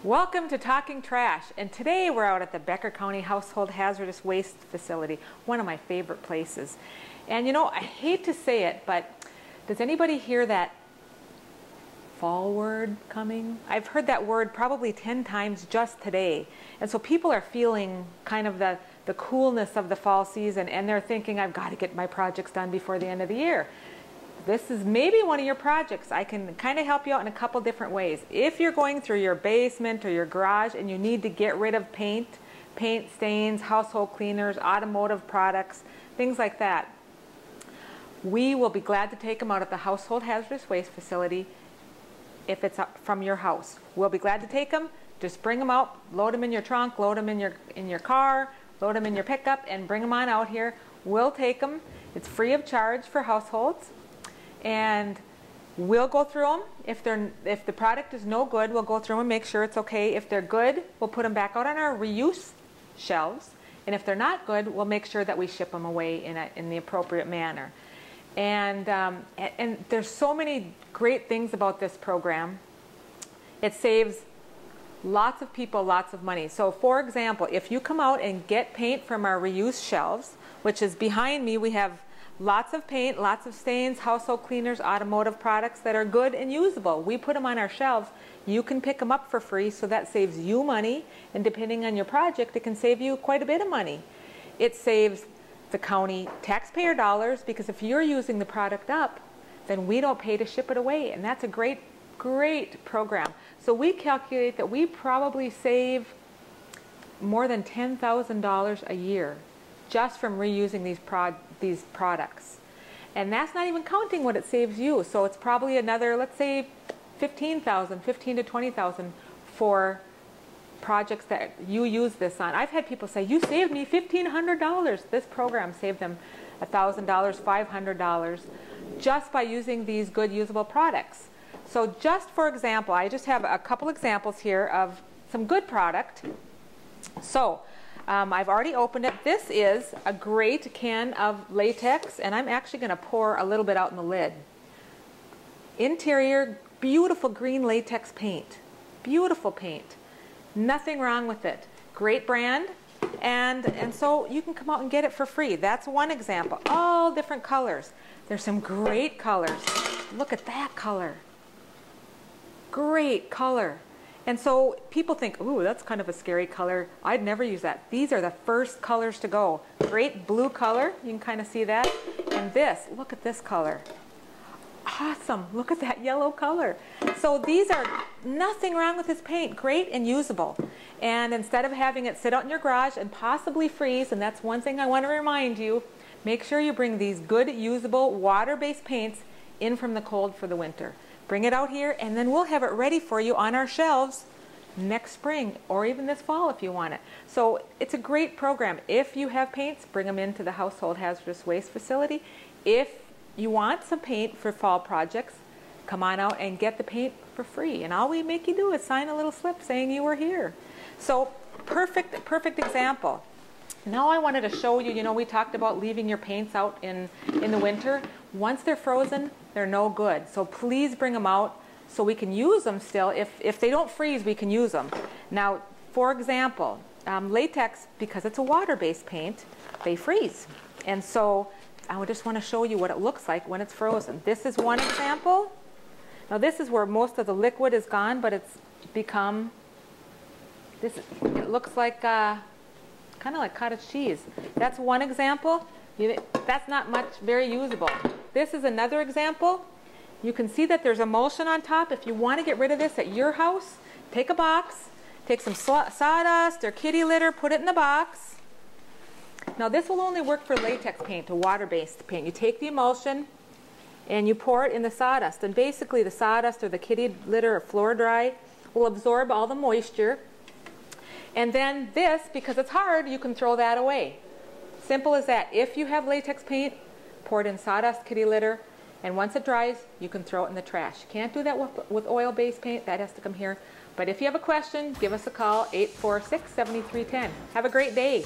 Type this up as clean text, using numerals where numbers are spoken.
Welcome to Talking Trash, and today we're out at the Becker County Household Hazardous Waste Facility, one of my favorite places. And you know, I hate to say it, but does anybody hear that fall word coming? I've heard that word probably 10 times just today. And so people are feeling kind of the coolness of the fall season, and they're thinking, I've got to get my projects done before the end of the year. This is maybe one of your projects. I can kind of help you out in a couple different ways. If you're going through your basement or your garage and you need to get rid of paint stains, household cleaners, automotive products, things like that, we will be glad to take them out at the Household Hazardous Waste Facility if it's up from your house. We'll be glad to take them. Just bring them out, load them in your trunk, load them in your car, load them in your pickup, and bring them on out here. We'll take them. It's free of charge for households. And we'll go through them. If the product is no good, we'll go through them and make sure it's okay. If they're good, we'll put them back out on our reuse shelves. And if they're not good, we'll make sure that we ship them away in the appropriate manner. And there's so many great things about this program. It saves lots of people lots of money. So for example, if you come out and get paint from our reuse shelves, which is behind me, we have lots of paint, lots of stains, household cleaners, automotive products that are good and usable. We put them on our shelves. You can pick them up for free, so that saves you money, and depending on your project, it can save you quite a bit of money. It saves the county taxpayer dollars, because if you're using the product up, then we don't pay to ship it away, and that's a great program. So we calculate that we probably save more than $10,000 a year just from reusing these products. And that's not even counting what it saves you. So it's probably another, let's say, $15,000 to $20,000 for projects that you use this on. I've had people say, you saved me $1,500. This program saved them $1,000, $500 just by using these good usable products. So just for example, I just have a couple examples here of some good product. So I've already opened it. This is a great can of latex, and I'm actually going to pour a little bit out in the lid. Interior, beautiful green latex paint. Beautiful paint. Nothing wrong with it. Great brand, and so you can come out and get it for free. That's one example. All different colors. There's some great colors. Look at that color. Great color. And so people think, ooh, that's kind of a scary color. I'd never use that. These are the first colors to go. Great blue color. You can kind of see that. And this, look at this color. Awesome. Look at that yellow color. So these are nothing wrong with this paint. Great and usable. And instead of having it sit out in your garage and possibly freeze, and that's one thing I want to remind you, make sure you bring these good, usable, water-based paints in from the cold for the winter. Bring it out here, and then we'll have it ready for you on our shelves next spring, or even this fall if you want it. So it's a great program. If you have paints, bring them into the Household Hazardous Waste Facility. If you want some paint for fall projects, come on out and get the paint for free. And all we make you do is sign a little slip saying you were here. So perfect example. Now I wanted to show you, you know, we talked about leaving your paints out in the winter. Once they're frozen, they're no good. So please bring them out so we can use them still. If they don't freeze, we can use them. Now, for example, latex, because it's a water-based paint, they freeze. And so I just want to show you what it looks like when it's frozen. This is one example. Now this is where most of the liquid is gone, but it's become, it looks like kind of like cottage cheese. That's one example. That's not very usable. This is another example. You can see that there's emulsion on top. If you want to get rid of this at your house, take a box, take some sawdust or kitty litter, put it in the box. Now this will only work for latex paint, a water-based paint. You take the emulsion and you pour it in the sawdust, and basically the sawdust or the kitty litter or floor dry will absorb all the moisture. And then this, because it's hard, you can throw that away. Simple as that. If you have latex paint, pour it in sawdust, kitty litter, and once it dries, you can throw it in the trash. You can't do that with oil-based paint. That has to come here. But if you have a question, give us a call, 846-7310. Have a great day.